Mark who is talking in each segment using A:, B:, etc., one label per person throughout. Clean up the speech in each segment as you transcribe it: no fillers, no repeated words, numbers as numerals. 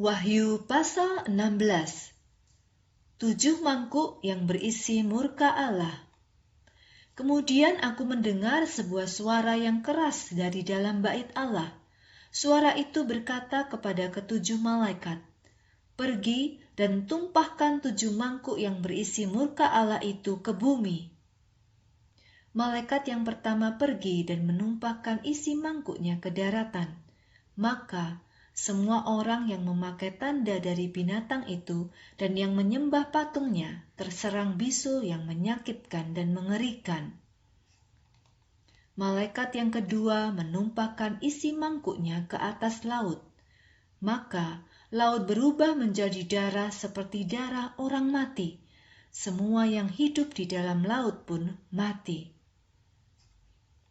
A: Wahyu pasal 16. 7 mangkuk yang berisi murka Allah. Kemudian aku mendengar sebuah suara yang keras dari dalam bait Allah. Suara itu berkata kepada ketujuh malaikat, "Pergi dan tumpahkan 7 mangkuk yang berisi murka Allah itu ke bumi." Malaikat yang pertama pergi dan menumpahkan isi mangkuknya ke daratan. Maka semua orang yang memakai tanda dari binatang itu dan yang menyembah patungnya terserang bisul yang menyakitkan dan mengerikan. Malaikat yang kedua menumpahkan isi mangkuknya ke atas laut. Maka laut berubah menjadi darah seperti darah orang mati. Semua yang hidup di dalam laut pun mati.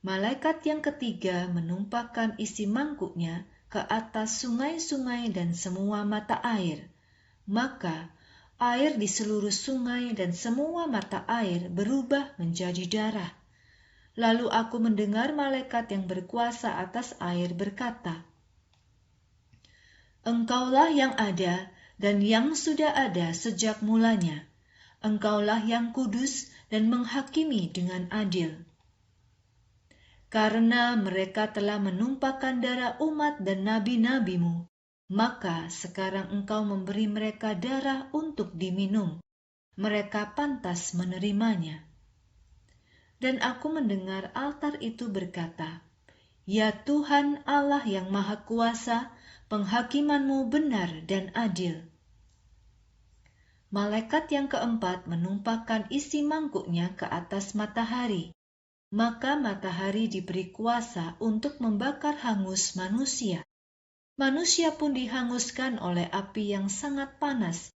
A: Malaikat yang ketiga menumpahkan isi mangkuknya ke atas sungai-sungai dan semua mata air. Maka air di seluruh sungai dan semua mata air berubah menjadi darah. Lalu aku mendengar malaikat yang berkuasa atas air berkata, "Engkaulah yang ada dan yang sudah ada sejak mulanya. Engkaulah yang kudus dan menghakimi dengan adil. Karena mereka telah menumpahkan darah umat dan nabi-nabimu, maka sekarang engkau memberi mereka darah untuk diminum. Mereka pantas menerimanya." Dan aku mendengar altar itu berkata, "Ya Tuhan Allah yang Maha Kuasa, penghakiman-Mu benar dan adil." Malaikat yang keempat menumpahkan isi mangkuknya ke atas matahari. Maka matahari diberi kuasa untuk membakar hangus manusia. Manusia pun dihanguskan oleh api yang sangat panas.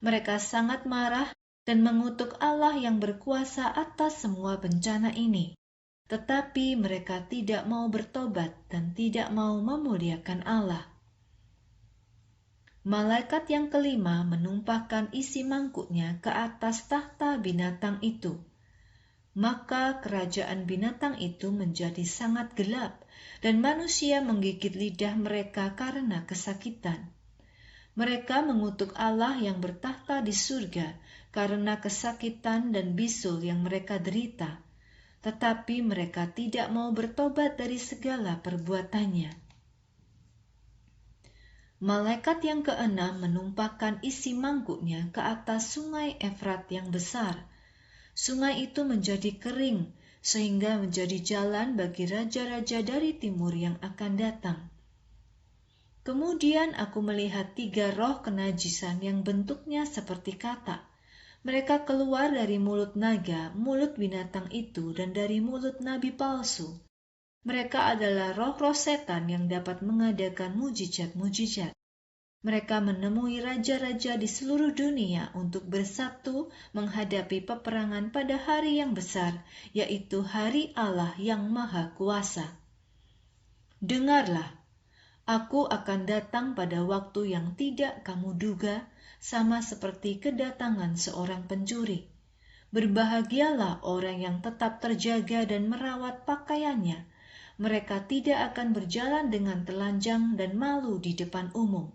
A: Mereka sangat marah dan mengutuk Allah yang berkuasa atas semua bencana ini. Tetapi mereka tidak mau bertobat dan tidak mau memuliakan Allah. Malaikat yang kelima menumpahkan isi mangkuknya ke atas tahta binatang itu. Maka kerajaan binatang itu menjadi sangat gelap, dan manusia menggigit lidah mereka karena kesakitan. Mereka mengutuk Allah yang bertahta di surga karena kesakitan dan bisul yang mereka derita, tetapi mereka tidak mau bertobat dari segala perbuatannya. Malaikat yang keenam menumpahkan isi mangkuknya ke atas sungai Efrat yang besar. Sungai itu menjadi kering, sehingga menjadi jalan bagi raja-raja dari timur yang akan datang. Kemudian aku melihat 3 roh kenajisan yang bentuknya seperti katak. Mereka keluar dari mulut naga, mulut binatang itu, dan dari mulut nabi palsu. Mereka adalah roh-roh setan yang dapat mengadakan mujizat-mujizat. Mereka menemui raja-raja di seluruh dunia untuk bersatu menghadapi peperangan pada hari yang besar, yaitu hari Allah yang Maha Kuasa. Dengarlah, aku akan datang pada waktu yang tidak kamu duga, sama seperti kedatangan seorang pencuri. Berbahagialah orang yang tetap terjaga dan merawat pakaiannya. Mereka tidak akan berjalan dengan telanjang dan malu di depan umum.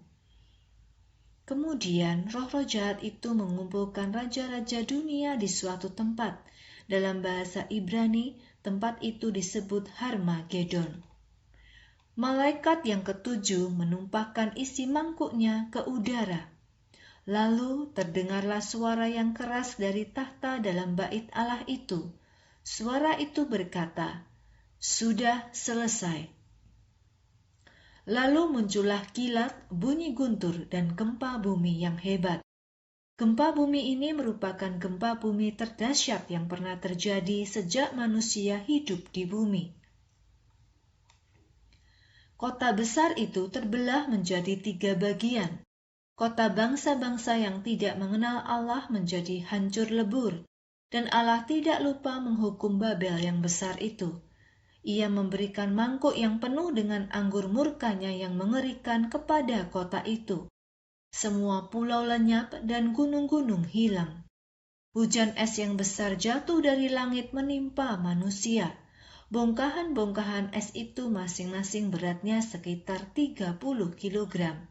A: Kemudian roh-roh jahat itu mengumpulkan raja-raja dunia di suatu tempat. Dalam bahasa Ibrani, tempat itu disebut Harmagedon. Malaikat yang ketujuh menumpahkan isi mangkuknya ke udara. Lalu terdengarlah suara yang keras dari tahta dalam bait Allah itu. Suara itu berkata, "Sudah selesai." Lalu muncullah kilat, bunyi guntur, dan gempa bumi yang hebat. Gempa bumi ini merupakan gempa bumi terdahsyat yang pernah terjadi sejak manusia hidup di bumi. Kota besar itu terbelah menjadi 3 bagian. Kota bangsa-bangsa yang tidak mengenal Allah menjadi hancur lebur, dan Allah tidak lupa menghukum Babel yang besar itu. Ia memberikan mangkuk yang penuh dengan anggur murkanya yang mengerikan kepada kota itu. Semua pulau lenyap dan gunung-gunung hilang. Hujan es yang besar jatuh dari langit menimpa manusia. Bongkahan-bongkahan es itu masing-masing beratnya sekitar 30 kilogram.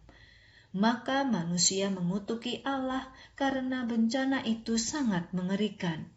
A: maka manusia mengutuki Allah karena bencana itu sangat mengerikan.